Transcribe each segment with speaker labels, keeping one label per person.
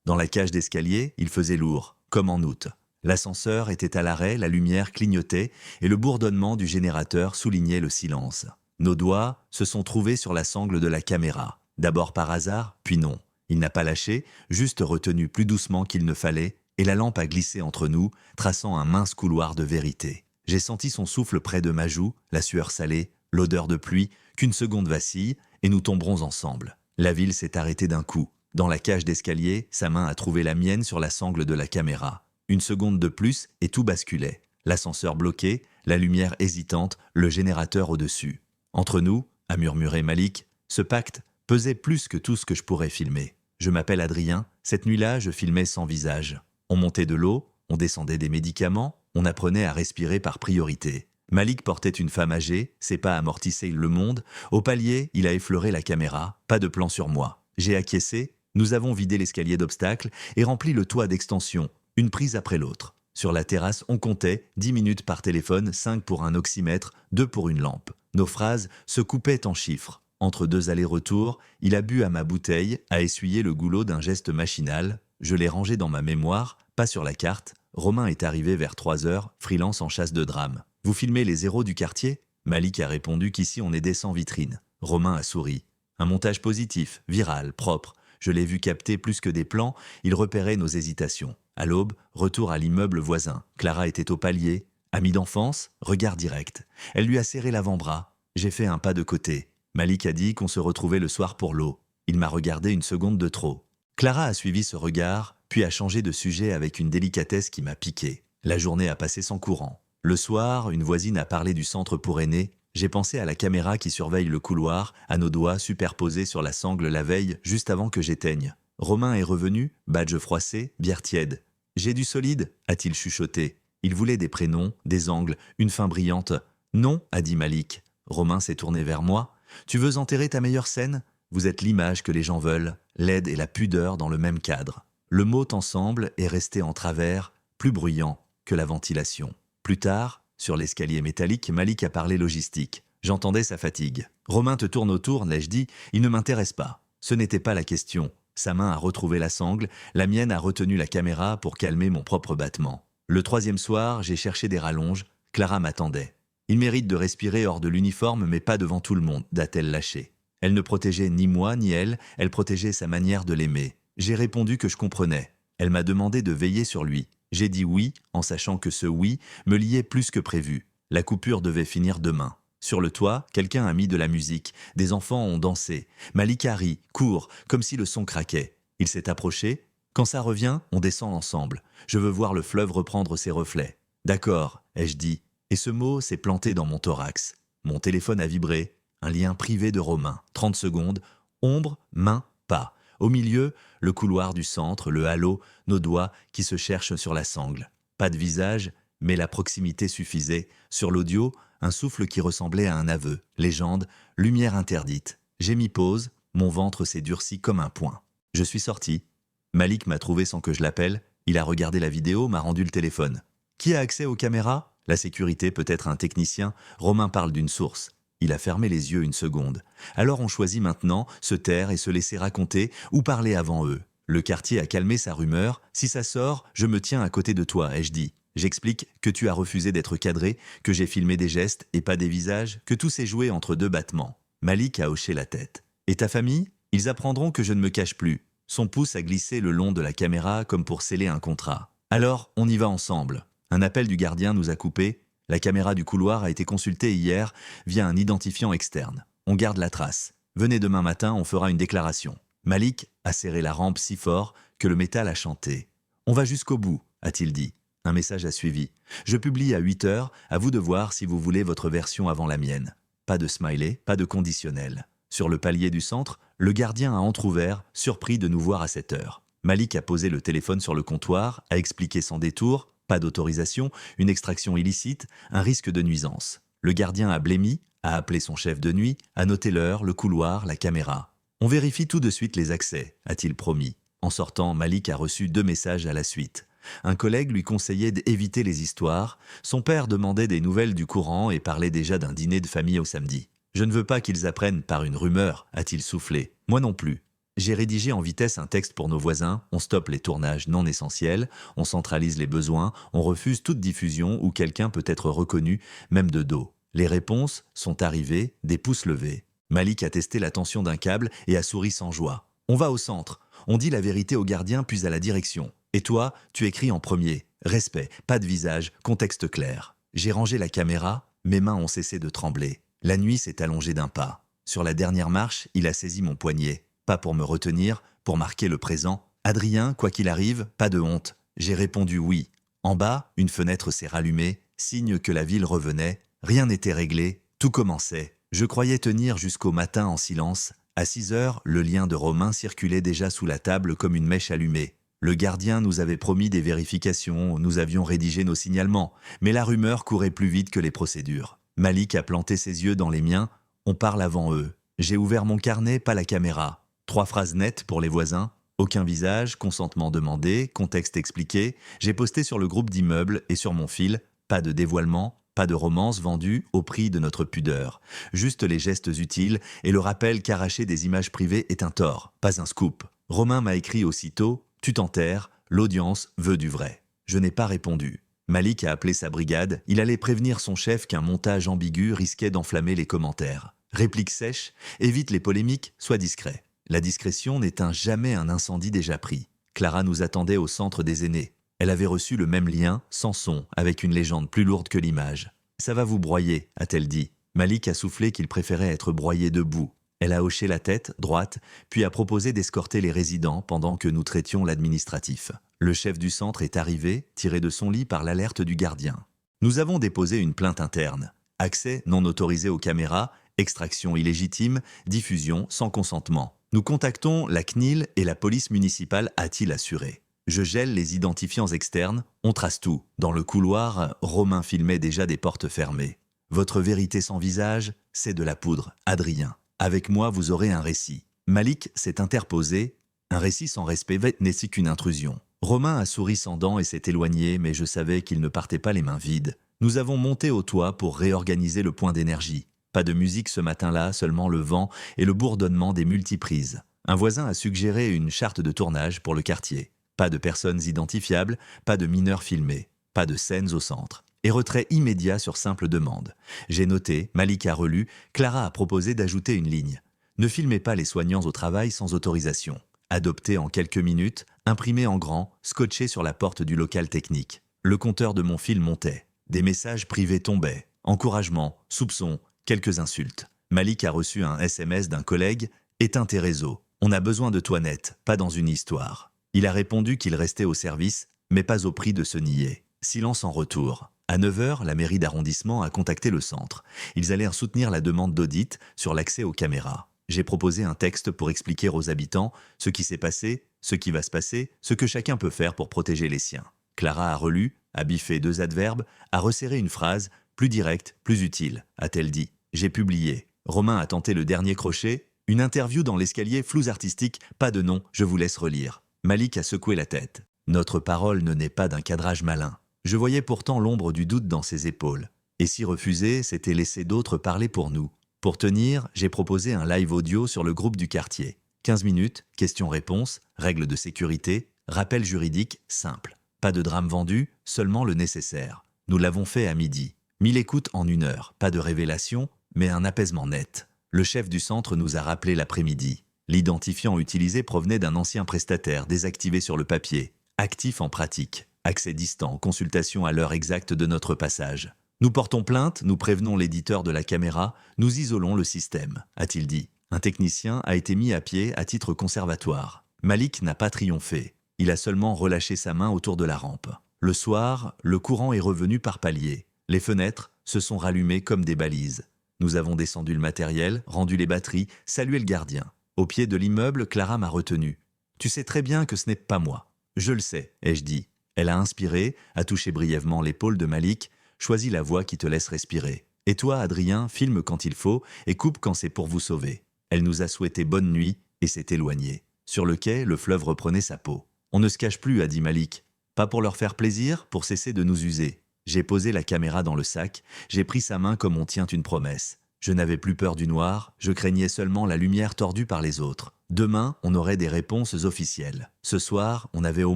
Speaker 1: Dans la cage d'escalier, il faisait lourd, comme en août. L'ascenseur était à l'arrêt, la lumière clignotait et le bourdonnement du générateur soulignait le silence. Nos doigts se sont trouvés sur la sangle de la caméra. D'abord par hasard, puis non. Il n'a pas lâché, juste retenu plus doucement qu'il ne fallait, et la lampe a glissé entre nous, traçant un mince couloir de vérité. J'ai senti son souffle près de ma joue, la sueur salée, l'odeur de pluie, qu'une seconde vacille, et nous tomberons ensemble. La ville s'est arrêtée d'un coup. Dans la cage d'escalier, sa main a trouvé la mienne sur la sangle de la caméra. Une seconde de plus, et tout basculait. L'ascenseur bloqué, la lumière hésitante, le générateur au-dessus. Entre nous, a murmuré Malik, ce pacte pesait plus que tout ce que je pourrais filmer. Je m'appelle Adrien, cette nuit-là, je filmais sans visage. On montait de l'eau, on descendait des médicaments, on apprenait à respirer par priorité. Malik portait une femme âgée, ses pas amortissaient le monde. Au palier, il a effleuré la caméra, pas de plan sur moi. J'ai acquiescé, nous avons vidé l'escalier d'obstacles et rempli le toit d'extensions, une prise après l'autre. Sur la terrasse, on comptait 10 minutes par téléphone, 5 pour un oxymètre, 2 pour une lampe. Nos phrases se coupaient en chiffres. Entre deux allers-retours, il a bu à ma bouteille, a essuyé le goulot d'un geste machinal. Je l'ai rangé dans ma mémoire, pas sur la carte. Romain est arrivé vers 3 heures, freelance en chasse de drame. Vous filmez les héros du quartier ? Malik a répondu qu'ici on aidait sans vitrine. Romain a souri. Un montage positif, viral, propre. Je l'ai vu capter plus que des plans, il repérait nos hésitations. À l'aube, retour à l'immeuble voisin. Clara était au palier. Amie d'enfance, regard direct. Elle lui a serré l'avant-bras. J'ai fait un pas de côté. Malik a dit qu'on se retrouvait le soir pour l'eau. Il m'a regardé une seconde de trop. Clara a suivi ce regard, puis a changé de sujet avec une délicatesse qui m'a piqué. La journée a passé sans courant. Le soir, une voisine a parlé du centre pour aînés. J'ai pensé à la caméra qui surveille le couloir, à nos doigts superposés sur la sangle la veille, juste avant que j'éteigne. Romain est revenu, badge froissé, bière tiède. « J'ai du solide » a-t-il chuchoté. Il voulait des prénoms, des angles, une fin brillante. « Non » a dit Malik. Romain s'est tourné vers moi. « Tu veux enterrer ta meilleure scène ? Vous êtes l'image que les gens veulent, l'aide et la pudeur dans le même cadre. » Le mot ensemble est resté en travers, plus bruyant que la ventilation. Plus tard, sur l'escalier métallique, Malik a parlé logistique. J'entendais sa fatigue. « Romain te tourne autour, l'ai-je dit, il ne m'intéresse pas. » Ce n'était pas la question. Sa main a retrouvé la sangle, la mienne a retenu la caméra pour calmer mon propre battement. Le troisième soir, j'ai cherché des rallonges. Clara m'attendait. « Il mérite de respirer hors de l'uniforme, mais pas devant tout le monde », d'a-t-elle lâché. Elle ne protégeait ni moi ni elle, elle protégeait sa manière de l'aimer. J'ai répondu que je comprenais. Elle m'a demandé de veiller sur lui. J'ai dit oui, en sachant que ce oui me liait plus que prévu. La coupure devait finir demain. Sur le toit, quelqu'un a mis de la musique. Des enfants ont dansé. Malik a ri, court, comme si le son craquait. Il s'est approché. Quand ça revient, on descend ensemble. Je veux voir le fleuve reprendre ses reflets. D'accord, ai-je dit. Et ce mot s'est planté dans mon thorax. Mon téléphone a vibré. Un lien privé de Romain. 30 secondes. Ombre, main, pas. Au milieu, le couloir du centre, le halo, nos doigts qui se cherchent sur la sangle. Pas de visage, mais la proximité suffisait. Sur l'audio, un souffle qui ressemblait à un aveu. Légende, lumière interdite. J'ai mis pause, mon ventre s'est durci comme un poing. Je suis sorti. Malik m'a trouvé sans que je l'appelle. Il a regardé la vidéo, m'a rendu le téléphone. Qui a accès aux caméras ? La sécurité, peut-être un technicien. Romain parle d'une source. Il a fermé les yeux une seconde. Alors on choisit maintenant, se taire et se laisser raconter ou parler avant eux. Le quartier a calmé sa rumeur. Si ça sort, je me tiens à côté de toi, ai-je dit. J'explique que tu as refusé d'être cadré, que j'ai filmé des gestes et pas des visages, que tout s'est joué entre deux battements. Malik a hoché la tête. Et ta famille ? Ils apprendront que je ne me cache plus. Son pouce a glissé le long de la caméra comme pour sceller un contrat. Alors, on y va ensemble. Un appel du gardien nous a coupés. La caméra du couloir a été consultée hier via un identifiant externe. On garde la trace. Venez demain matin, on fera une déclaration. Malik a serré la rampe si fort que le métal a chanté. On va jusqu'au bout, a-t-il dit. Un message a suivi. Je publie à 8 heures, à vous de voir si vous voulez votre version avant la mienne. Pas de smiley, pas de conditionnel. Sur le palier du centre, le gardien a entrouvert, surpris de nous voir à 7 heures. Malik a posé le téléphone sur le comptoir, a expliqué sans détour. Pas d'autorisation, une extraction illicite, un risque de nuisance. Le gardien a blêmi, a appelé son chef de nuit, a noté l'heure, le couloir, la caméra. On vérifie tout de suite les accès, a-t-il promis. En sortant, Malik a reçu 2 messages à la suite. Un collègue lui conseillait d'éviter les histoires. Son père demandait des nouvelles du courant et parlait déjà d'un dîner de famille au samedi. « Je ne veux pas qu'ils apprennent par une rumeur », a-t-il soufflé. « Moi non plus ». J'ai rédigé en vitesse un texte pour nos voisins, on stoppe les tournages non essentiels, on centralise les besoins, on refuse toute diffusion où quelqu'un peut être reconnu, même de dos. Les réponses sont arrivées, des pouces levés. Malik a testé la tension d'un câble et a souri sans joie. On va au centre, on dit la vérité au gardien puis à la direction. Et toi, tu écris en premier. Respect, pas de visage, contexte clair. J'ai rangé la caméra, mes mains ont cessé de trembler. La nuit s'est allongée d'un pas. Sur la dernière marche, il a saisi mon poignet. Pas pour me retenir, pour marquer le présent. Adrien, quoi qu'il arrive, pas de honte. J'ai répondu oui. En bas, une fenêtre s'est rallumée, signe que la ville revenait. Rien n'était réglé, tout commençait. Je croyais tenir jusqu'au matin en silence. À 6 heures, le lien de Romain circulait déjà sous la table comme une mèche allumée. Le gardien nous avait promis des vérifications, nous avions rédigé nos signalements, mais la rumeur courait plus vite que les procédures. Malik a planté ses yeux dans les miens, on parle avant eux. J'ai ouvert mon carnet, pas la caméra. 3 phrases nettes pour les voisins. Aucun visage, consentement demandé, contexte expliqué. J'ai posté sur le groupe d'immeubles et sur mon fil. Pas de dévoilement, pas de romance vendue au prix de notre pudeur. Juste les gestes utiles et le rappel qu'arracher des images privées est un tort, pas un scoop. Romain m'a écrit aussitôt « Tu t'enterres, l'audience veut du vrai ». Je n'ai pas répondu. Malik a appelé sa brigade, il allait prévenir son chef qu'un montage ambigu risquait d'enflammer les commentaires. Réplique sèche, évite les polémiques, sois discret. La discrétion n'éteint jamais un incendie déjà pris. Clara nous attendait au centre des aînés. Elle avait reçu le même lien, sans son, avec une légende plus lourde que l'image. « Ça va vous broyer », a-t-elle dit. Malik a soufflé qu'il préférait être broyé debout. Elle a hoché la tête, droite, puis a proposé d'escorter les résidents pendant que nous traitions l'administratif. Le chef du centre est arrivé, tiré de son lit par l'alerte du gardien. Nous avons déposé une plainte interne. Accès non autorisé aux caméras, extraction illégitime, diffusion sans consentement. Nous contactons la CNIL et la police municipale, a-t-il assuré. Je gèle les identifiants externes, on trace tout. Dans le couloir, Romain filmait déjà des portes fermées. Votre vérité sans visage, c'est de la poudre, Adrien. Avec moi, vous aurez un récit. Malik s'est interposé. Un récit sans respect n'est qu'une intrusion. Romain a souri sans dents et s'est éloigné, mais je savais qu'il ne partait pas les mains vides. Nous avons monté au toit pour réorganiser le point d'énergie. Pas de musique ce matin-là, seulement le vent et le bourdonnement des multiprises. Un voisin a suggéré une charte de tournage pour le quartier. Pas de personnes identifiables, pas de mineurs filmés, pas de scènes au centre. Et retrait immédiat sur simple demande. J'ai noté, Malik a relu, Clara a proposé d'ajouter une ligne. Ne filmez pas les soignants au travail sans autorisation. Adopté en quelques minutes, imprimé en grand, scotché sur la porte du local technique. Le compteur de mon fil montait. Des messages privés tombaient. Encouragement, soupçons, quelques insultes. Malik a reçu un SMS d'un collègue « Éteins tes réseaux. On a besoin de toi net, pas dans une histoire ». Il a répondu qu'il restait au service, mais pas au prix de se nier. Silence en retour. À 9 heures, la mairie d'arrondissement a contacté le centre. Ils allèrent soutenir la demande d'audit sur l'accès aux caméras. J'ai proposé un texte pour expliquer aux habitants ce qui s'est passé, ce qui va se passer, ce que chacun peut faire pour protéger les siens. Clara a relu, a biffé 2 adverbes, a resserré une phrase, plus directe, plus utile, a-t-elle dit. J'ai publié. Romain a tenté le dernier crochet, une interview dans l'escalier, flous artistique, pas de nom, je vous laisse relire. Malik a secoué la tête. Notre parole ne naît pas d'un cadrage malin. Je voyais pourtant l'ombre du doute dans ses épaules. Et si refuser, c'était laisser d'autres parler pour nous. Pour tenir, j'ai proposé un live audio sur le groupe du quartier. 15 minutes, questions-réponses, règles de sécurité, rappel juridique, simple. Pas de drame vendu, seulement le nécessaire. Nous l'avons fait à midi. 1000 écoutes en 1 heure, pas de révélation, mais un apaisement net. Le chef du centre nous a rappelé l'après-midi. L'identifiant utilisé provenait d'un ancien prestataire désactivé sur le papier, actif en pratique. Accès distant, consultation à l'heure exacte de notre passage. Nous portons plainte, nous prévenons l'éditeur de la caméra, nous isolons le système, a-t-il dit. Un technicien a été mis à pied à titre conservatoire. Malik n'a pas triomphé. Il a seulement relâché sa main autour de la rampe. Le soir, le courant est revenu par paliers. Les fenêtres se sont rallumées comme des balises. Nous avons descendu le matériel, rendu les batteries, salué le gardien. Au pied de l'immeuble, Clara m'a retenu. « Tu sais très bien que ce n'est pas moi. »« Je le sais », ai-je dit. Elle a inspiré, a touché brièvement l'épaule de Malik, choisis la voie qui te laisse respirer. Et toi, Adrien, filme quand il faut et coupe quand c'est pour vous sauver. Elle nous a souhaité bonne nuit et s'est éloignée. Sur le quai, le fleuve reprenait sa peau. On ne se cache plus, a dit Malik. Pas pour leur faire plaisir, pour cesser de nous user. J'ai posé la caméra dans le sac, j'ai pris sa main comme on tient une promesse. Je n'avais plus peur du noir, je craignais seulement la lumière tordue par les autres. Demain, on aurait des réponses officielles. Ce soir, on avait au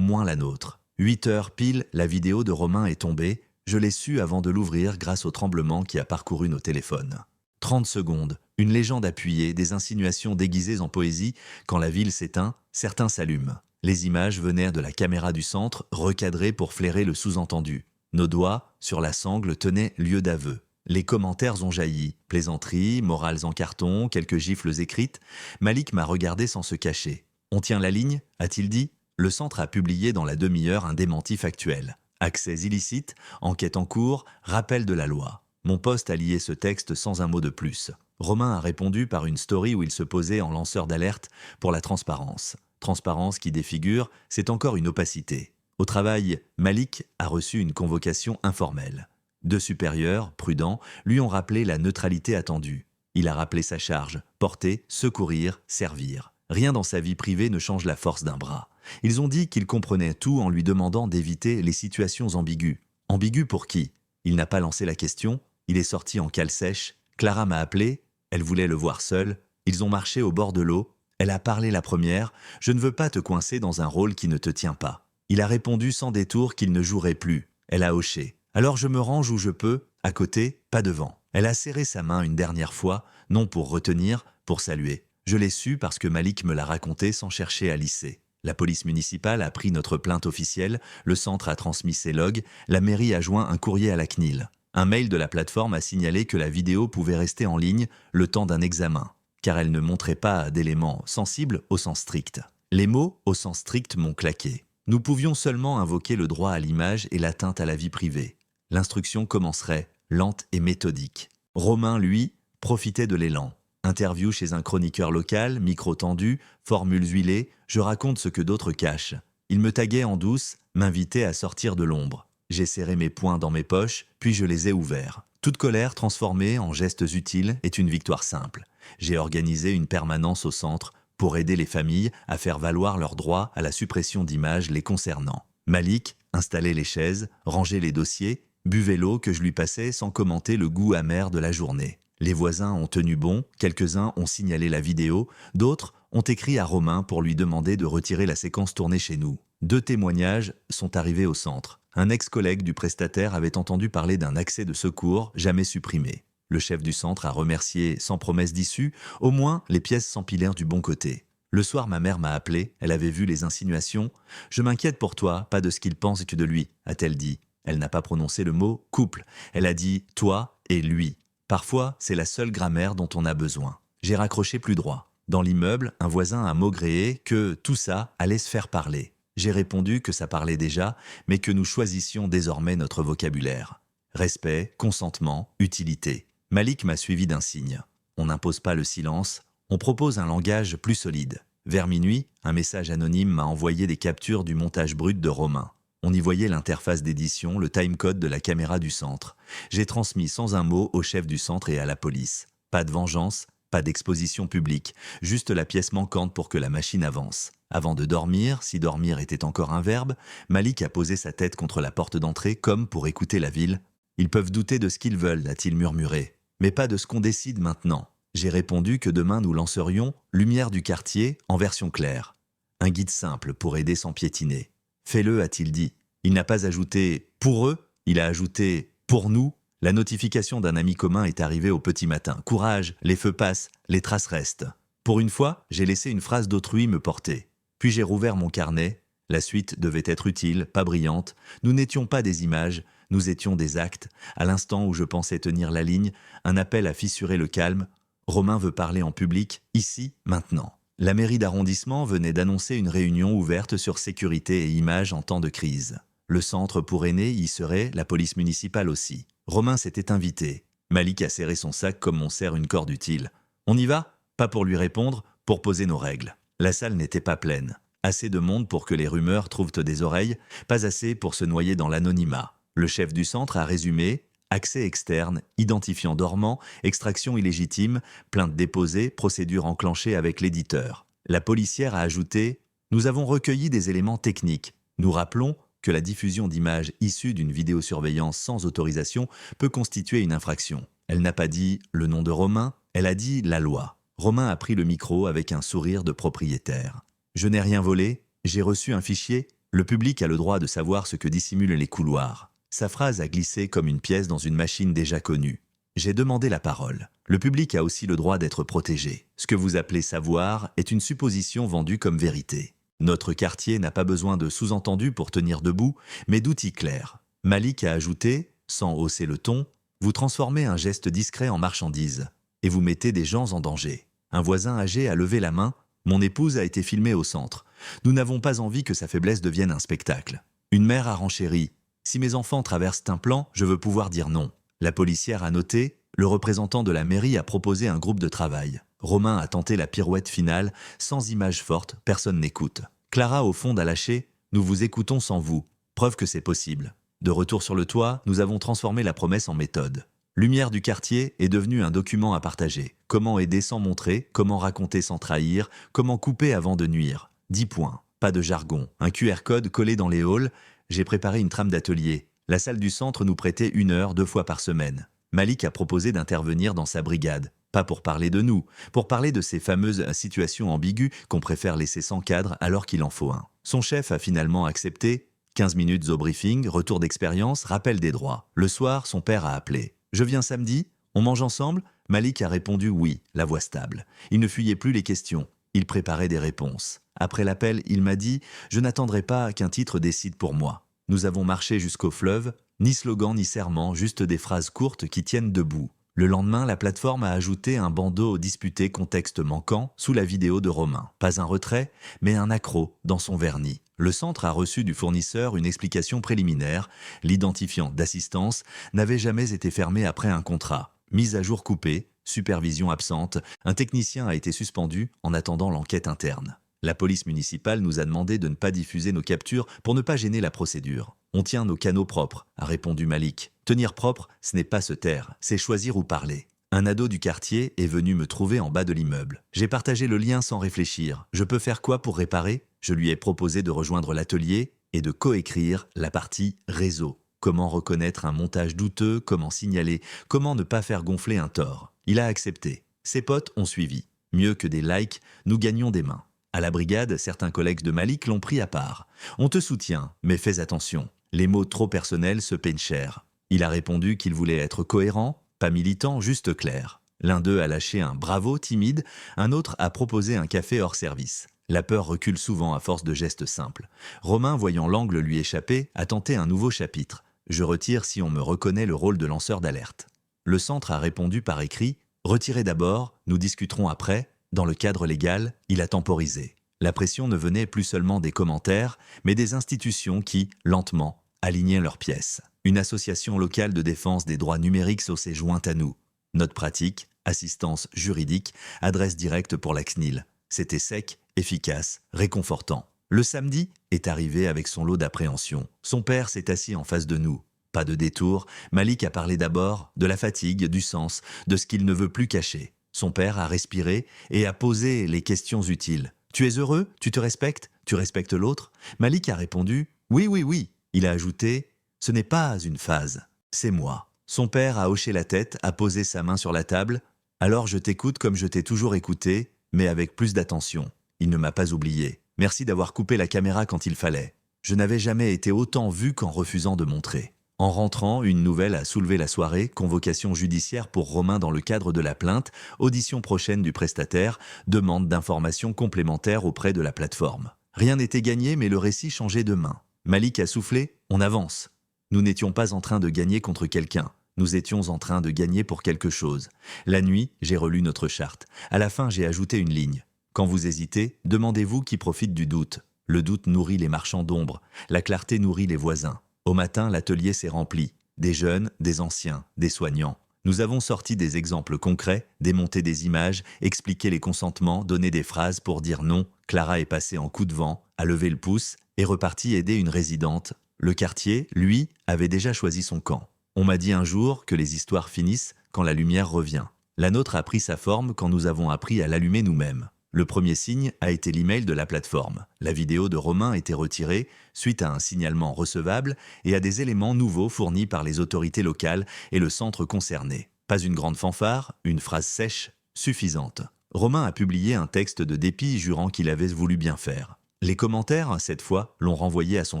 Speaker 1: moins la nôtre. 8 heures pile, la vidéo de Romain est tombée. Je l'ai su avant de l'ouvrir grâce au tremblement qui a parcouru nos téléphones. 30 secondes, une légende appuyée, des insinuations déguisées en poésie. Quand la ville s'éteint, certains s'allument. Les images venaient de la caméra du centre, recadrées pour flairer le sous-entendu. Nos doigts, sur la sangle, tenaient lieu d'aveu. Les commentaires ont jailli. Plaisanteries, morales en carton, quelques gifles écrites. Malik m'a regardé sans se cacher. « On tient la ligne ?» a-t-il dit. Le centre a publié dans la demi-heure un démenti factuel. Accès illicite, enquête en cours, rappel de la loi. Mon poste a lié ce texte sans un mot de plus. Romain a répondu par une story où il se posait en lanceur d'alerte pour la transparence. Transparence qui défigure, c'est encore une opacité. Au travail, Malik a reçu une convocation informelle. 2 supérieurs, prudents, lui ont rappelé la neutralité attendue. Il a rappelé sa charge, porter, secourir, servir. Rien dans sa vie privée ne change la force d'un bras. Ils ont dit qu'il comprenait tout en lui demandant d'éviter les situations ambiguës. Ambiguës pour qui? Il n'a pas lancé la question, il est sorti en cale sèche. Clara m'a appelé, elle voulait le voir seul. Ils ont marché au bord de l'eau. Elle a parlé la première, « Je ne veux pas te coincer dans un rôle qui ne te tient pas ». Il a répondu sans détour qu'il ne jouerait plus. Elle a hoché. Alors je me range où je peux, à côté, pas devant. Elle a serré sa main une dernière fois, non pour retenir, pour saluer. Je l'ai su parce que Malik me l'a raconté sans chercher à lisser. La police municipale a pris notre plainte officielle, le centre a transmis ses logs, la mairie a joint un courrier à la CNIL. Un mail de la plateforme a signalé que la vidéo pouvait rester en ligne le temps d'un examen, car elle ne montrait pas d'éléments sensibles au sens strict. Les mots au sens strict m'ont claqué. Nous pouvions seulement invoquer le droit à l'image et l'atteinte à la vie privée. L'instruction commencerait, lente et méthodique. Romain, lui, profitait de l'élan. Interview chez un chroniqueur local, micro tendu, formules huilées, je raconte ce que d'autres cachent. Il me taguait en douce, m'invitait à sortir de l'ombre. J'ai serré mes poings dans mes poches, puis je les ai ouverts. Toute colère transformée en gestes utiles est une victoire simple. J'ai organisé une permanence au centre pour aider les familles à faire valoir leur droit à la suppression d'images les concernant. Malik installait les chaises, rangeait les dossiers, buvait l'eau que je lui passais sans commenter le goût amer de la journée. Les voisins ont tenu bon, quelques-uns ont signalé la vidéo, d'autres ont écrit à Romain pour lui demander de retirer la séquence tournée chez nous. 2 témoignages sont arrivés au centre. Un ex-collègue du prestataire avait entendu parler d'un accès de secours jamais supprimé. Le chef du centre a remercié sans promesse d'issue, au moins les pièces s'empilèrent du bon côté. Le soir, ma mère m'a appelé, elle avait vu les insinuations. « Je m'inquiète pour toi, pas de ce qu'il pense que de lui », a-t-elle dit. Elle n'a pas prononcé le mot « couple », elle a dit « toi » et « lui ». Parfois, c'est la seule grammaire dont on a besoin. J'ai raccroché plus droit. Dans l'immeuble, un voisin a maugréé que tout ça allait se faire parler. J'ai répondu que ça parlait déjà, mais que nous choisissions désormais notre vocabulaire. Respect, consentement, utilité. Malik m'a suivi d'un signe. On n'impose pas le silence, on propose un langage plus solide. Vers minuit, un message anonyme m'a envoyé des captures du montage brut de Romain. On y voyait l'interface d'édition, le timecode de la caméra du centre. J'ai transmis sans un mot au chef du centre et à la police. Pas de vengeance, pas d'exposition publique, juste la pièce manquante pour que la machine avance. Avant de dormir, si dormir était encore un verbe, Malik a posé sa tête contre la porte d'entrée comme pour écouter la ville. « Ils peuvent douter de ce qu'ils veulent », a-t-il murmuré. « Mais pas de ce qu'on décide maintenant. » J'ai répondu que demain nous lancerions « Lumière du quartier » en version claire. Un guide simple pour aider sans piétiner. « Fais-le », a-t-il dit. Il n'a pas ajouté « pour eux », il a ajouté « pour nous ». La notification d'un ami commun est arrivée au petit matin. « Courage, les feux passent, les traces restent ». Pour une fois, j'ai laissé une phrase d'autrui me porter. Puis j'ai rouvert mon carnet. La suite devait être utile, pas brillante. Nous n'étions pas des images, nous étions des actes. À l'instant où je pensais tenir la ligne, un appel a fissuré le calme. Romain veut parler en public, ici, maintenant. La mairie d'arrondissement venait d'annoncer une réunion ouverte sur sécurité et images en temps de crise. Le centre pour aînés y serait, la police municipale aussi. Romain s'était invité. Malik a serré son sac comme on serre une corde utile. On y va? Pas pour lui répondre, pour poser nos règles. La salle n'était pas pleine. Assez de monde pour que les rumeurs trouvent des oreilles, pas assez pour se noyer dans l'anonymat. Le chef du centre a résumé « accès externe, identifiant dormant, extraction illégitime, plainte déposée, procédure enclenchée avec l'éditeur ». La policière a ajouté « Nous avons recueilli des éléments techniques. Nous rappelons que la diffusion d'images issues d'une vidéosurveillance sans autorisation peut constituer une infraction. Elle n'a pas dit le nom de Romain, elle a dit la loi. Romain a pris le micro avec un sourire de propriétaire. Je n'ai rien volé, j'ai reçu un fichier. Le public a le droit de savoir ce que dissimulent les couloirs. Sa phrase a glissé comme une pièce dans une machine déjà connue. J'ai demandé la parole. Le public a aussi le droit d'être protégé. Ce que vous appelez savoir est une supposition vendue comme vérité. Notre quartier n'a pas besoin de sous-entendus pour tenir debout, mais d'outils clairs. Malik a ajouté, sans hausser le ton, vous transformez un geste discret en marchandise et vous mettez des gens en danger. Un voisin âgé a levé la main. Mon épouse a été filmée au centre. Nous n'avons pas envie que sa faiblesse devienne un spectacle. Une mère a renchéri. Si mes enfants traversent un plan, je veux pouvoir dire non. La policière a noté. Le représentant de la mairie a proposé un groupe de travail. Romain a tenté la pirouette finale. Sans image forte, personne n'écoute. Clara au fond a lâché. Nous vous écoutons sans vous. Preuve que c'est possible. De retour sur le toit, nous avons transformé la promesse en méthode. Lumière du quartier est devenu un document à partager. Comment aider sans montrer, comment raconter sans trahir, comment couper avant de nuire. 10 points, pas de jargon, un QR code collé dans les halls. J'ai préparé une trame d'atelier. La salle du centre nous prêtait 1 heure 2 fois par semaine. Malik a proposé d'intervenir dans sa brigade. Pas pour parler de nous, pour parler de ces fameuses situations ambiguës qu'on préfère laisser sans cadre alors qu'il en faut un. Son chef a finalement accepté. 15 minutes au briefing, retour d'expérience, rappel des droits. Le soir, son père a appelé. « Je viens samedi ? On mange ensemble ?» Malik a répondu oui, la voix stable. Il ne fuyait plus les questions. Il préparait des réponses. Après l'appel, il m'a dit « Je n'attendrai pas qu'un titre décide pour moi. » Nous avons marché jusqu'au fleuve, ni slogan ni serment, juste des phrases courtes qui tiennent debout. Le lendemain, la plateforme a ajouté un bandeau disputé contexte manquant sous la vidéo de Romain. Pas un retrait, mais un accroc dans son vernis. Le centre a reçu du fournisseur une explication préliminaire. L'identifiant d'assistance n'avait jamais été fermé après un contrat. Mise à jour coupée, supervision absente, un technicien a été suspendu en attendant l'enquête interne. La police municipale nous a demandé de ne pas diffuser nos captures pour ne pas gêner la procédure. On tient nos canaux propres, a répondu Malik. Tenir propre, ce n'est pas se taire, c'est choisir où parler. Un ado du quartier est venu me trouver en bas de l'immeuble. J'ai partagé le lien sans réfléchir. Je peux faire quoi pour réparer ? Je lui ai proposé de rejoindre l'atelier et de coécrire la partie réseau. Comment reconnaître un montage douteux, comment signaler, comment ne pas faire gonfler un tort. Il a accepté. Ses potes ont suivi. Mieux que des likes, nous gagnons des mains. À la brigade, certains collègues de Malik l'ont pris à part. On te soutient, mais fais attention. Les mots trop personnels se payent cher. Il a répondu qu'il voulait être cohérent, pas militant, juste clair. L'un d'eux a lâché un bravo timide, un autre a proposé un café hors service. La peur recule souvent à force de gestes simples. Romain, voyant l'angle lui échapper, a tenté un nouveau chapitre. Je retire si on me reconnaît le rôle de lanceur d'alerte. Le centre a répondu par écrit « Retirez d'abord, nous discuterons après ». Dans le cadre légal, il a temporisé. La pression ne venait plus seulement des commentaires, mais des institutions qui, lentement, alignaient leurs pièces. Une association locale de défense des droits numériques s'est jointe à nous. Note pratique, assistance juridique, adresse directe pour la CNIL. C'était sec, efficace, réconfortant. Le samedi est arrivé avec son lot d'appréhension. Son père s'est assis en face de nous. Pas de détour, Malik a parlé d'abord de la fatigue, du sens, de ce qu'il ne veut plus cacher. Son père a respiré et a posé les questions utiles. « Tu es heureux ? Tu te respectes ? Tu respectes l'autre ?» Malik a répondu « Oui, oui, oui ». Il a ajouté « Ce n'est pas une phase, c'est moi ». Son père a hoché la tête, a posé sa main sur la table. « Alors je t'écoute comme je t'ai toujours écouté, mais avec plus d'attention. » Il ne m'a pas oublié. Merci d'avoir coupé la caméra quand il fallait. Je n'avais jamais été autant vu qu'en refusant de montrer. En rentrant, une nouvelle a soulevé la soirée, convocation judiciaire pour Romain dans le cadre de la plainte, audition prochaine du prestataire, demande d'informations complémentaires auprès de la plateforme. Rien n'était gagné, mais le récit changeait de main. Malik a soufflé, on avance. Nous n'étions pas en train de gagner contre quelqu'un. Nous étions en train de gagner pour quelque chose. La nuit, j'ai relu notre charte. À la fin, j'ai ajouté une ligne. Quand vous hésitez, demandez-vous qui profite du doute. Le doute nourrit les marchands d'ombre. La clarté nourrit les voisins. Au matin, l'atelier s'est rempli. Des jeunes, des anciens, des soignants. Nous avons sorti des exemples concrets, démonté des images, expliqué les consentements, donné des phrases pour dire non. Clara est passée en coup de vent, a levé le pouce et repartie aider une résidente. Le quartier, lui, avait déjà choisi son camp. On m'a dit un jour que les histoires finissent quand la lumière revient. La nôtre a pris sa forme quand nous avons appris à l'allumer nous-mêmes. Le premier signe a été l'email de la plateforme. La vidéo de Romain a été retirée suite à un signalement recevable et à des éléments nouveaux fournis par les autorités locales et le centre concerné. Pas une grande fanfare, une phrase sèche, suffisante. Romain a publié un texte de dépit jurant qu'il avait voulu bien faire. Les commentaires, cette fois, l'ont renvoyé à son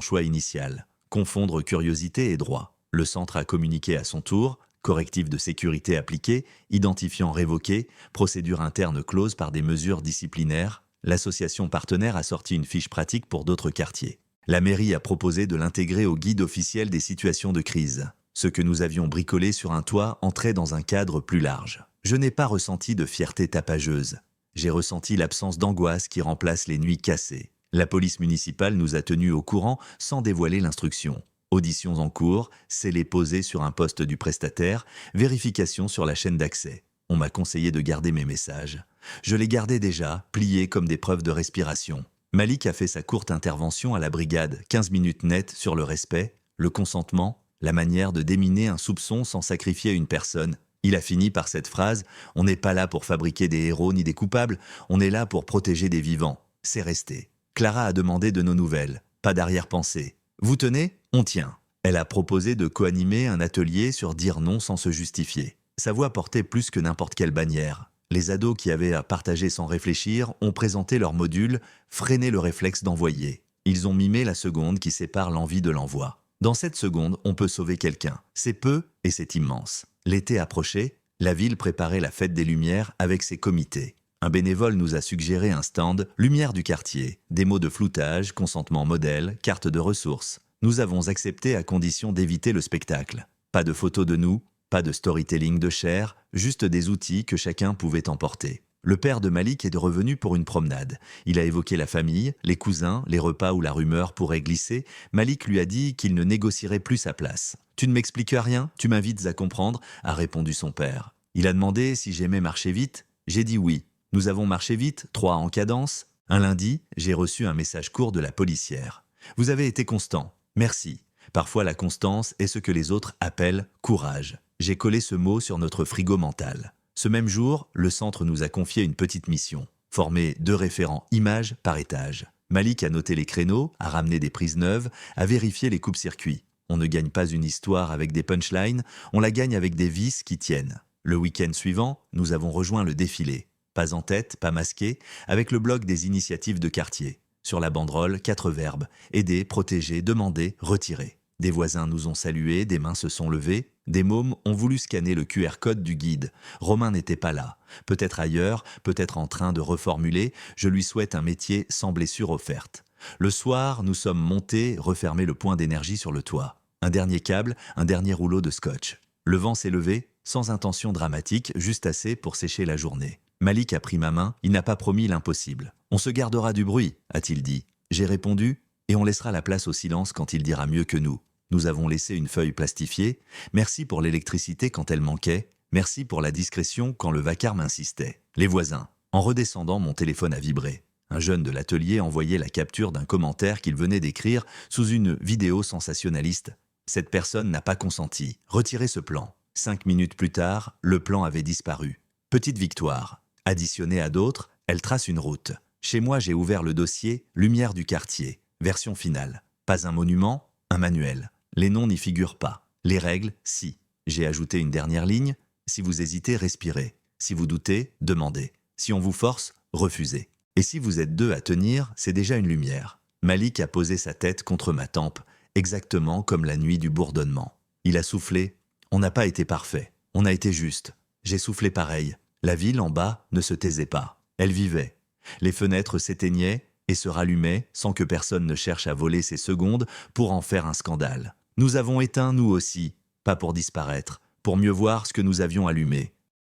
Speaker 1: choix initial. Confondre curiosité et droit. Le centre a communiqué à son tour, correctif de sécurité appliqué, identifiant révoqué, procédure interne close par des mesures disciplinaires. L'association partenaire a sorti une fiche pratique pour d'autres quartiers. La mairie a proposé de l'intégrer au guide officiel des situations de crise. Ce que nous avions bricolé sur un toit entrait dans un cadre plus large. Je n'ai pas ressenti de fierté tapageuse. J'ai ressenti l'absence d'angoisse qui remplace les nuits cassées. La police municipale nous a tenus au courant sans dévoiler l'instruction. Auditions en cours, scellés posés sur un poste du prestataire, vérification sur la chaîne d'accès. On m'a conseillé de garder mes messages. Je les gardais déjà, pliés comme des preuves de respiration. Malik a fait sa courte intervention à la brigade, 15 minutes nettes sur le respect, le consentement, la manière de déminer un soupçon sans sacrifier une personne. Il a fini par cette phrase « On n'est pas là pour fabriquer des héros ni des coupables, on est là pour protéger des vivants ». C'est resté. Clara a demandé de nos nouvelles, pas d'arrière-pensée. Vous tenez ? On tient. Elle a proposé de co-animer un atelier sur dire non sans se justifier. Sa voix portait plus que n'importe quelle bannière. Les ados qui avaient à partager sans réfléchir ont présenté leur module, freiné le réflexe d'envoyer. Ils ont mimé la seconde qui sépare l'envie de l'envoi. Dans cette seconde, on peut sauver quelqu'un. C'est peu et c'est immense. L'été approchait, la ville préparait la fête des Lumières avec ses comités. Un bénévole nous a suggéré un stand « Lumière du quartier », des mots de floutage, consentement modèle, carte de ressources. Nous avons accepté à condition d'éviter le spectacle. Pas de photos de nous, pas de storytelling de chair, juste des outils que chacun pouvait emporter. Le père de Malik est revenu pour une promenade. Il a évoqué la famille, les cousins, les repas où la rumeur pourrait glisser. Malik lui a dit qu'il ne négocierait plus sa place. « Tu ne m'expliques rien, tu m'invites à comprendre », a répondu son père. Il a demandé si j'aimais marcher vite. J'ai dit oui. Nous avons marché vite, 3 en cadence. Un lundi, j'ai reçu un message court de la policière. « Vous avez été constant. Merci. Parfois la constance est ce que les autres appellent courage. » J'ai collé ce mot sur notre frigo mental. Ce même jour, le centre nous a confié une petite mission. Former 2 référents images par étage. Malik a noté les créneaux, a ramené des prises neuves, a vérifié les coupes-circuits. On ne gagne pas une histoire avec des punchlines, on la gagne avec des vis qui tiennent. Le week-end suivant, nous avons rejoint le défilé. Pas en tête, pas masqué, avec le bloc des initiatives de quartier. Sur la banderole, 4 verbes. Aider, protéger, demander, retirer. Des voisins nous ont salués, des mains se sont levées. Des mômes ont voulu scanner le QR code du guide. Romain n'était pas là. Peut-être ailleurs, peut-être en train de reformuler. Je lui souhaite un métier sans blessure offerte. Le soir, nous sommes montés, refermer le point d'énergie sur le toit. Un dernier câble, un dernier rouleau de scotch. Le vent s'est levé, sans intention dramatique, juste assez pour sécher la journée. Malik a pris ma main, il n'a pas promis l'impossible. « On se gardera du bruit », a-t-il dit. J'ai répondu « Et on laissera la place au silence quand il dira mieux que nous ». Nous avons laissé une feuille plastifiée. Merci pour l'électricité quand elle manquait. Merci pour la discrétion quand le vacarme insistait. Les voisins. En redescendant, mon téléphone a vibré. Un jeune de l'atelier envoyait la capture d'un commentaire qu'il venait d'écrire sous une vidéo sensationnaliste. Cette personne n'a pas consenti. Retirez ce plan. 5 minutes plus tard, le plan avait disparu. Petite victoire. Additionnée à d'autres, elle trace une route. Chez moi, j'ai ouvert le dossier « Lumière du quartier ». Version finale. Pas un monument, un manuel. Les noms n'y figurent pas. Les règles, si. J'ai ajouté une dernière ligne. Si vous hésitez, respirez. Si vous doutez, demandez. Si on vous force, refusez. Et si vous êtes 2 à tenir, c'est déjà une lumière. Malik a posé sa tête contre ma tempe, exactement comme la nuit du bourdonnement. Il a soufflé. On n'a pas été parfait. On a été juste. J'ai soufflé pareil. La ville en bas ne se taisait pas. Elle vivait. Les fenêtres s'éteignaient et se rallumaient sans que personne ne cherche à voler ces secondes pour en faire un scandale. Nous avons éteint nous aussi, pas pour disparaître, pour mieux voir ce que nous avions allumé.